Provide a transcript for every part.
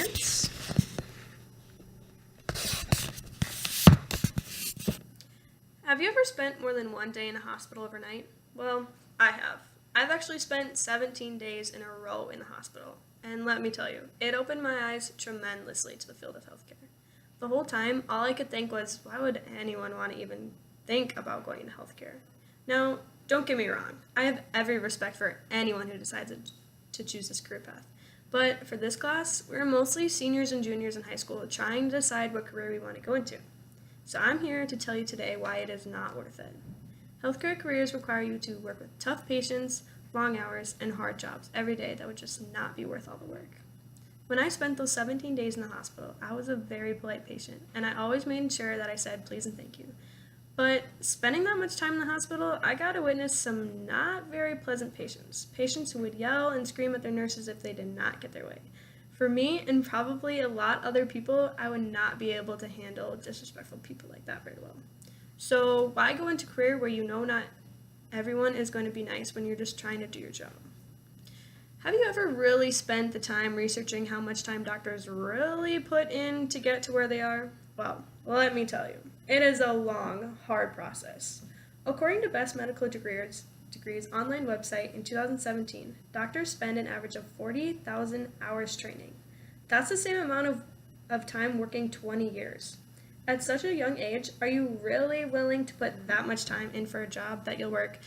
minutes. Have you ever spent more than one day in a hospital overnight? Well, I have. I've actually spent 17 days in a row in the hospital. And let me tell you, it opened my eyes tremendously to the field of healthcare. The whole time, all I could think was, why would anyone want to even think about going into healthcare? Now, don't get me wrong. I have every respect for anyone who decides to choose this career path. But for this class, we're mostly seniors and juniors in high school trying to decide what career we want to go into. So I'm here to tell you today why it is not worth it. Healthcare careers require you to work with tough patients, long hours, and hard jobs every day that would just not be worth all the work. When I spent those 17 days in the hospital, I was a very polite patient, and I always made sure that I said please and thank you. But spending that much time in the hospital, I got to witness some not very pleasant patients who would yell and scream at their nurses if they did not get their way. For me, and probably a lot other people, I would not be able to handle disrespectful people like that very well. So why go into a career where you know not everyone is going to be nice when you're just trying to do your job? Have you ever really spent the time researching how much time doctors really put in to get to where they are? Well, let me tell you, it is a long, hard process. According to Best Medical Degrees online website in 2017, doctors spend an average of 40,000 hours training. That's the same amount of time working 20 years. At such a young age, are you really willing to put that much time in for a job that you'll work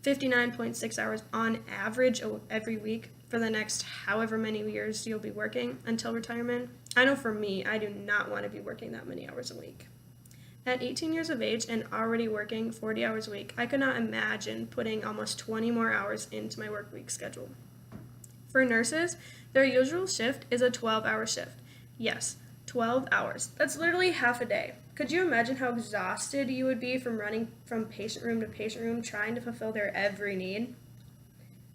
59.6 hours on average every week for the next however many years you'll be working until retirement? I know for me, I do not want to be working that many hours a week. At 18 years of age and already working 40 hours a week, I could not imagine putting almost 20 more hours into my work week schedule. For nurses, their usual shift is a 12-hour shift. Yes, 12 hours. That's literally half a day. Could you imagine how exhausted you would be from running from patient room to patient room trying to fulfill their every need?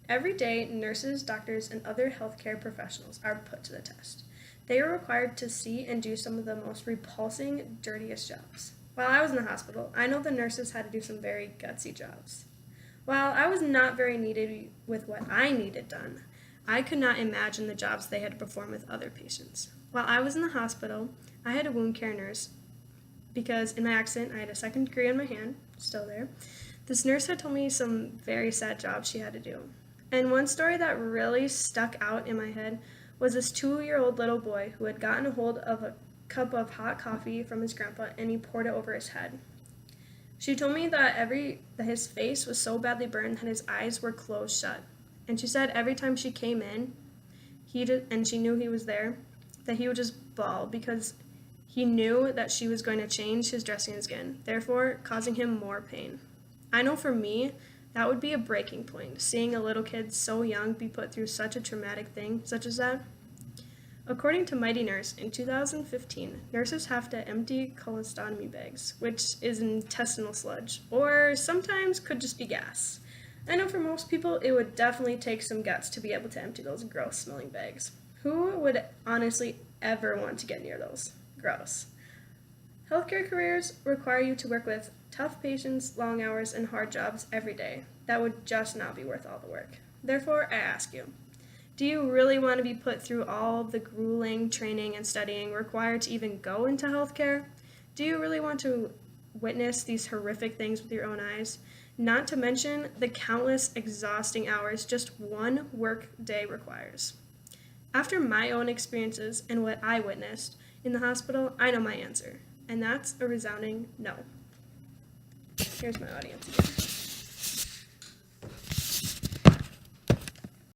Every day, nurses, doctors, and other healthcare professionals are put to the test. They are required to see and do some of the most repulsing, dirtiest jobs. While I was in the hospital, I know the nurses had to do some very gutsy jobs. While I was not very needed with what I needed done, I could not imagine the jobs they had to perform with other patients. While I was in the hospital, I had a wound care nurse because in my accident, I had a second degree on my hand, still there. This nurse had told me some very sad jobs she had to do. And one story that really stuck out in my head was this 2-year-old little boy who had gotten a hold of a cup of hot coffee from his grandpa and he poured it over his head. She told me that his face was so badly burned that his eyes were closed shut. And she said every time she came in, and she knew he was there, that he would just bawl because he knew that she was going to change his dressing skin, therefore causing him more pain. I know for me, that would be a breaking point, seeing a little kid so young be put through such a traumatic thing such as that. According to Mighty Nurse, in 2015, nurses have to empty colostomy bags, which is intestinal sludge, or sometimes could just be gas. I know for most people, it would definitely take some guts to be able to empty those gross-smelling bags. Who would honestly ever want to get near those? Gross. Healthcare careers require you to work with tough patients, long hours, and hard jobs every day. That would just not be worth all the work. Therefore, I ask you, do you really want to be put through all of the grueling training and studying required to even go into healthcare? Do you really want to witness these horrific things with your own eyes? Not to mention the countless exhausting hours just one work day requires. After my own experiences and what I witnessed in the hospital, I know my answer, and that's a resounding no. Here's my audience again.